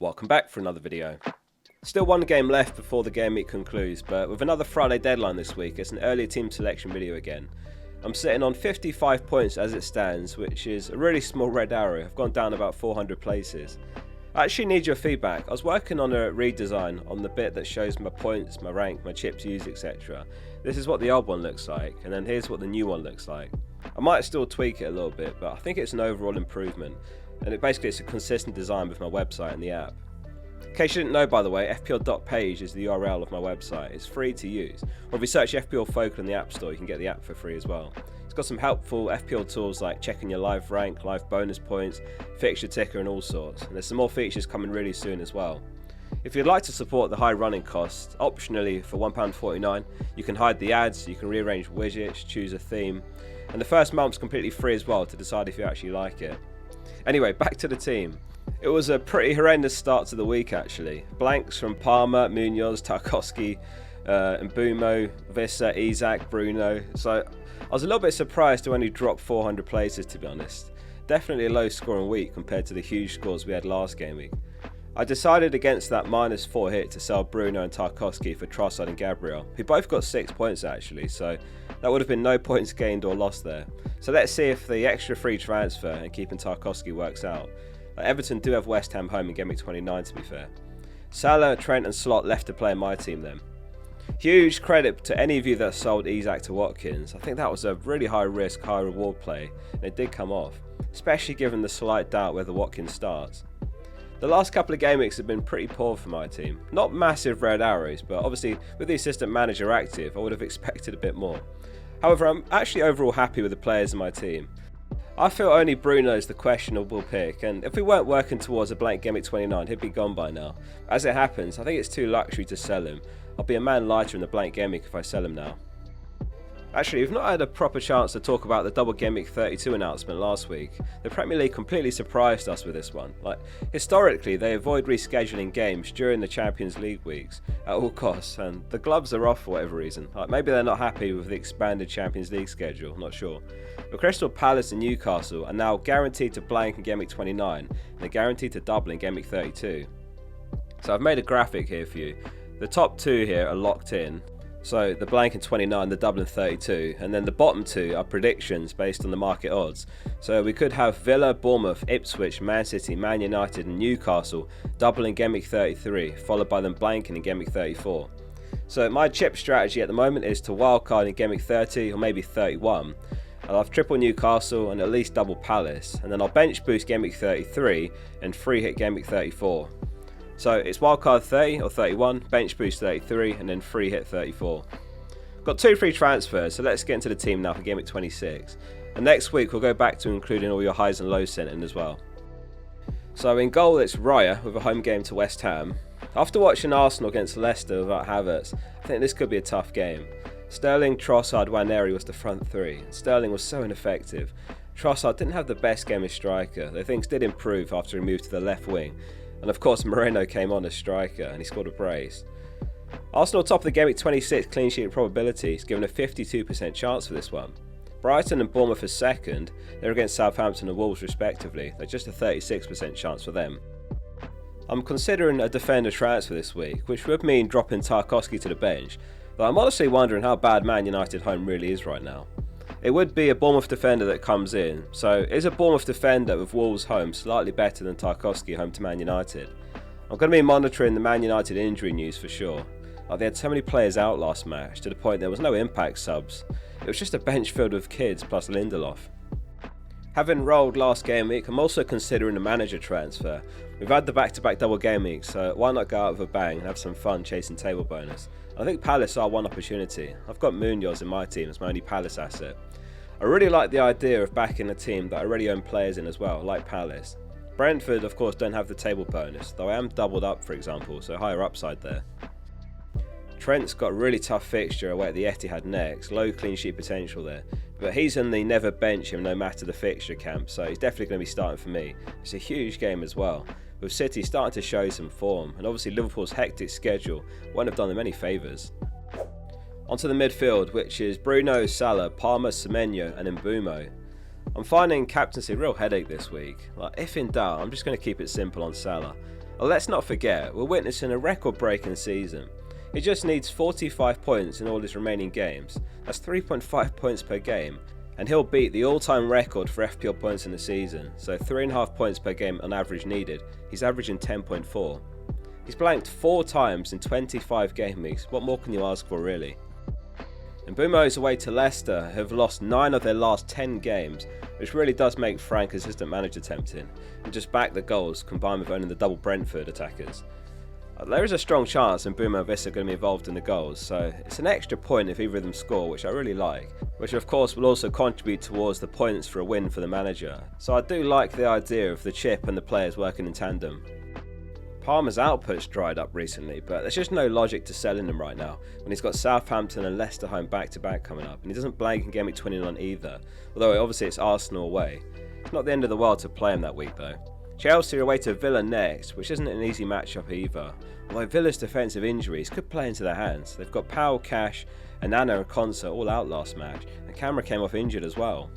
Welcome back for another video. Still one game left before the game week concludes, but with another Friday deadline this week, it's an earlier team selection video again. I'm sitting on 55 points as it stands, which is a really small red arrow. I've gone down about 400 places. I actually need your feedback. I was working on a redesign on the bit that shows my points, my rank, my chips used, etc. This is what the old one looks like, and then here's what the new one looks like. I might still tweak it a little bit, but I think it's an overall improvement, and it's a consistent design with my website and the app. In case you didn't know, by the way, fpl.page is the URL of my website. It's free to use. Or if you search FPL Focal in the App Store, you can get the app for free as well. It's got some helpful FPL tools like checking your live rank, live bonus points, fixture ticker and all sorts. And there's some more features coming really soon as well. If you'd like to support the high running costs, optionally for £1.49, you can hide the ads, you can rearrange widgets, choose a theme, and the first month's completely free as well to decide if you actually like it. Anyway, back to the team. It was a pretty horrendous start to the week actually. Blanks from Palmer, Munoz, Tarkowski, Mbumo, Vissa, Isak, Bruno. So I was a little bit surprised to only drop 400 places, to be honest. Definitely a low scoring week compared to the huge scores we had last game week. I decided against that -4 hit to sell Bruno and Tarkowski for Trossard and Gabriel, who both got 6 points actually, so that would have been no points gained or lost there. So let's see if the extra free transfer and keeping Tarkowski works out. Everton do have West Ham home in Gameweek 29 to be fair. Salah, Trent and Slot left to play in my team then. Huge credit to any of you that sold Isak to Watkins. I think that was a really high risk, high reward play, and it did come off, especially given the slight doubt whether Watkins starts. The last couple of game weeks have been pretty poor for my team. Not massive red arrows, but obviously with the assistant manager active, I would have expected a bit more. However, I'm actually overall happy with the players in my team. I feel only Bruno is the questionable pick, and if we weren't working towards a blank Gameweek 29, he'd be gone by now. As it happens, I think it's too luxury to sell him. I'll be a man lighter in the blank Gameweek if I sell him now. Actually, we've not had a proper chance to talk about the double Gameweek 32 announcement last week. The Premier League completely surprised us with this one. Historically, they avoid rescheduling games during the Champions League weeks at all costs, and the gloves are off for whatever reason. Maybe they're not happy with the expanded Champions League schedule, not sure. But Crystal Palace and Newcastle are now guaranteed to blank in Gameweek 29, and they're guaranteed to double in Gameweek 32. So I've made a graphic here for you. The top two here are locked in. So the blank in 29, the double in 32, and then the bottom two are predictions based on the market odds. So we could have Villa, Bournemouth, Ipswich, Man City, Man United and Newcastle double in Gameweek 33, followed by them blanking in Gameweek 34. So my chip strategy at the moment is to wildcard in Gameweek 30 or maybe 31. I'll have triple Newcastle and at least double Palace, and then I'll bench boost Gameweek 33 and free hit Gameweek 34. So it's wildcard 30 or 31, bench boost 33, and then free hit 34. Got 2 free transfers, so let's get into the team now for Gameweek 26. And next week we'll go back to including all your highs and lows sent in as well. So in goal it's Raya with a home game to West Ham. After watching Arsenal against Leicester without Havertz, I think this could be a tough game. Sterling, Trossard, Waneri was the front three. Sterling was so ineffective. Trossard didn't have the best game as striker, though things did improve after he moved to the left wing. And of course Moreno came on as striker and he scored a brace. Arsenal top of the Gameweek 26 clean sheet probabilities, given a 52% chance for this one. Brighton and Bournemouth are second, they're against Southampton and Wolves respectively, they're just a 36% chance for them. I'm considering a defender transfer this week, which would mean dropping Tarkowski to the bench, though I'm honestly wondering how bad Man United home really is right now. It would be a Bournemouth defender that comes in, so is a Bournemouth defender with Wolves home slightly better than Tarkowski home to Man United? I'm going to be monitoring the Man United injury news for sure. They had so many players out last match to the point there was no impact subs. It was just a bench filled with kids plus Lindelof. Having rolled last game week, I'm also considering a manager transfer. We've had the back-to-back double game week, so why not go out with a bang and have some fun chasing table bonus? I think Palace are one opportunity. I've got Munoz in my team as my only Palace asset. I really like the idea of backing a team that I already own players in as well, like Palace. Brentford of course don't have the table bonus, though I am doubled up for example, so higher upside there. Trent's got a really tough fixture away at the Etihad next, low clean sheet potential there, but he's in the never bench him no matter the fixture camp, so he's definitely going to be starting for me. It's a huge game as well, with City starting to show some form, and obviously Liverpool's hectic schedule won't have done them any favours. Onto the midfield, which is Bruno, Salah, Palmer, Semenyo and Mbumo. I'm finding captaincy a real headache this week. Like, if in doubt, I'm just going to keep it simple on Salah. Well, let's not forget, we're witnessing a record-breaking season. He just needs 45 points in all his remaining games. That's 3.5 points per game, and he'll beat the all-time record for FPL points in the season, so 3.5 points per game on average needed. He's averaging 10.4. He's blanked 4 times in 25 game weeks. What more can you ask for, really? And Mbumo's away to Leicester have lost 9 of their last 10 games, which really does make Frank assistant manager tempting, and just back the goals combined with owning the double Brentford attackers. There is a strong chance Mbumo and Viss are going to be involved in the goals, so it's an extra point if either of them score, which I really like, which of course will also contribute towards the points for a win for the manager. So I do like the idea of the chip and the players working in tandem. Palmer's output's dried up recently, but there's just no logic to selling him right now when he's got Southampton and Leicester home back-to-back coming up, and he doesn't blank in Gameweek 29 either, although obviously it's Arsenal away. It's not the end of the world to play him that week though. Chelsea are away to Villa next, which isn't an easy matchup either, although Villa's defensive injuries could play into their hands. They've got Powell, Cash, and Nana and Konsa all out last match, and Camera came off injured as well.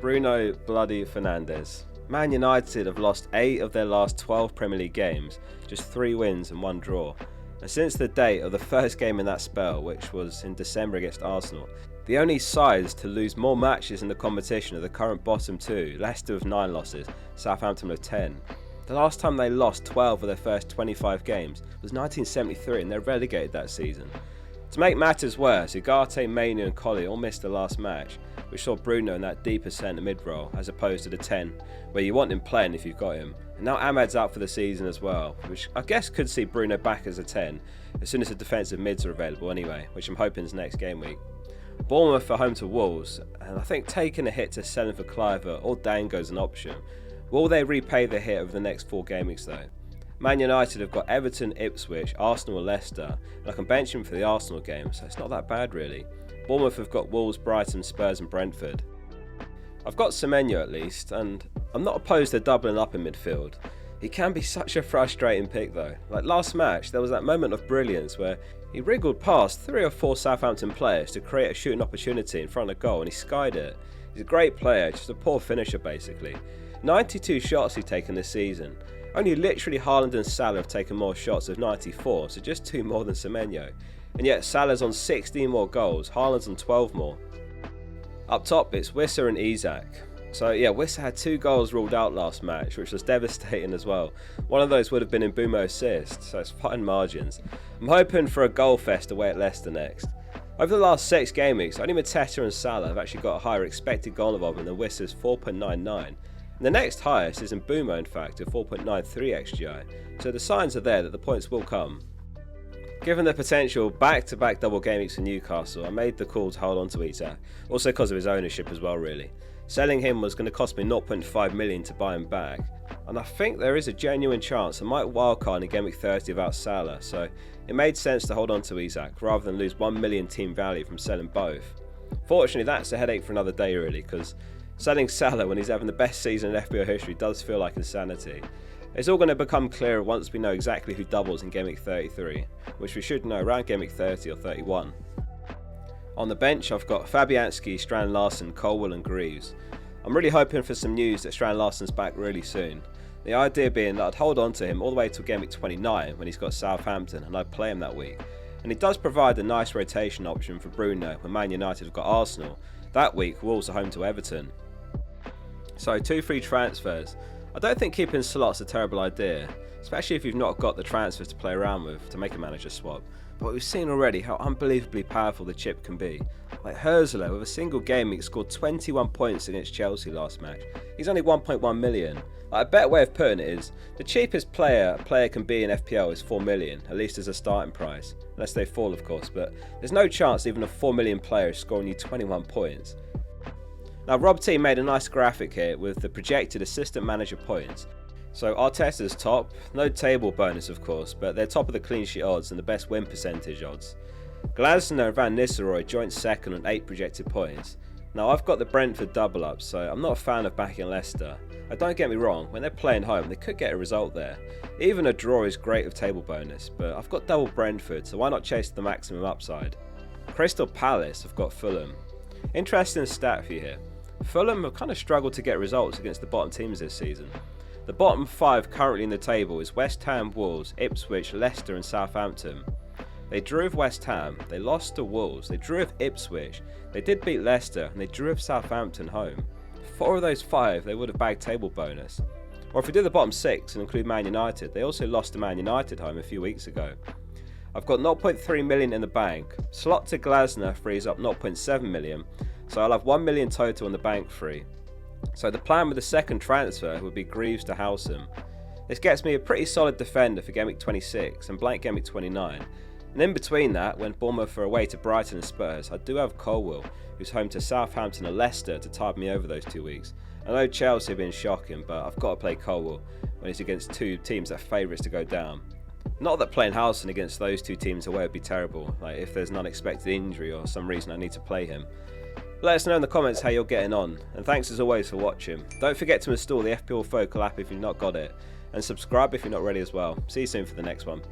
Bruno bloody Fernandes. Man United have lost 8 of their last 12 Premier League games, just 3 wins and 1 draw. And since the date of the first game in that spell, which was in December against Arsenal, the only sides to lose more matches in the competition are the current bottom 2, Leicester with 9 losses, Southampton with 10. The last time they lost 12 of their first 25 games was 1973, and they're relegated that season. To make matters worse, Ugarte, Mainu and Colley all missed the last match, which saw Bruno in that deeper centre mid role as opposed to the 10, where you want him playing if you've got him. And now Ahmed's out for the season as well, which I guess could see Bruno back as a 10 as soon as the defensive mids are available anyway, which I'm hoping is next game week. Bournemouth are home to Wolves, and I think taking a hit to selling for Cliver or Dango is an option. Will they repay the hit over the next 4 game weeks though? Man United have got Everton, Ipswich, Arsenal and Leicester, and I can bench him for the Arsenal game, so it's not that bad really. Bournemouth have got Wolves, Brighton, Spurs and Brentford. I've got Semenyo at least, and I'm not opposed to doubling up in midfield. He can be such a frustrating pick though. Like last match, there was that moment of brilliance where he wriggled past 3 or 4 Southampton players to create a shooting opportunity in front of goal and he skied it. He's a great player, just a poor finisher basically. 92 shots he's taken this season. Only literally Haaland and Salah have taken more shots of 94, so just 2 more than Semenyo. And yet Salah's on 16 more goals, Haaland's on 12 more. Up top it's Wissa and Isak. So yeah, Wissa had 2 goals ruled out last match, which was devastating as well. One of those would have been in Mbumo assist, so it's fine margins. I'm hoping for a goal fest away at Leicester next. Over the last 6 game weeks, only Mateta and Salah have actually got a higher expected goal involvement than Wissa's 4.99. And the next highest is in Mbumo in fact at 4.93 XGI, so the signs are there that the points will come. Given the potential back-to-back double game weeks for Newcastle, I made the call to hold on to Isak, also because of his ownership as well really. Selling him was going to cost me 0.5 million to buy him back, and I think there is a genuine chance I might wildcard in game week 30 without Salah, so it made sense to hold on to Isak rather than lose 1 million team value from selling both. Fortunately that's a headache for another day really, because selling Salah when he's having the best season in FPL history does feel like insanity. It's all going to become clearer once we know exactly who doubles in Game Week 33, which we should know around Game Week 30 or 31. On the bench I've got Fabianski, Strand Larsen, Colwell and Greaves. I'm really hoping for some news that Strand Larsen's back really soon. The idea being that I'd hold on to him all the way till Game Week 29 when he's got Southampton and I'd play him that week. And he does provide a nice rotation option for Bruno when Man United have got Arsenal. That week Wolves are home to Everton. So 2 free transfers. I don't think keeping slots a terrible idea, especially if you've not got the transfers to play around with to make a manager swap. But we've seen already how unbelievably powerful the chip can be. Like Herzler with a single game week scored 21 points against Chelsea last match. He's only 1.1 million. Like a better way of putting it is, the cheapest player a player can be in FPL is 4 million, at least as a starting price. Unless they fall of course, but there's no chance even a 4 million player is scoring you 21 points. Now Rob T made a nice graphic here with the projected assistant manager points. So Arteta's top, no table bonus of course, but they're top of the clean sheet odds and the best win percentage odds. Glasner and Van Nistelrooy joint second on 8 projected points. Now I've got the Brentford double up, so I'm not a fan of backing Leicester. Don't get me wrong, when they're playing home they could get a result there. Even a draw is great with table bonus, but I've got double Brentford, so why not chase the maximum upside? Crystal Palace have got Fulham. Interesting stat for you here. Fulham have kind of struggled to get results against the bottom teams this season. The bottom 5 currently in the table is West Ham, Wolves, Ipswich, Leicester and Southampton. They drew with West Ham, they lost to Wolves, they drew with Ipswich, they did beat Leicester and they drew with Southampton home. 4 of those 5 they would have bagged table bonus. Or if we do the bottom 6 and include Man United, they also lost to Man United home a few weeks ago. I've got 0.3 million in the bank. Slot to Glasner frees up 0.7 million, so I'll have 1 million total in the bank free. So the plan with the second transfer would be Greaves to Howsam. This gets me a pretty solid defender for Gameweek 26 and blank Gameweek 29. And in between that, when Bournemouth are away to Brighton and Spurs, I do have Colwill, who's home to Southampton and Leicester, to tide me over those 2 weeks. I know Chelsea have been shocking, but I've got to play Colwill when he's against 2 teams that are favourites to go down. Not that playing Howson against those 2 teams away would be terrible, like if there's an unexpected injury or some reason I need to play him. Let us know in the comments how you're getting on, and thanks as always for watching. Don't forget to install the FPL Focal app if you've not got it, and subscribe if you're not ready as well. See you soon for the next one.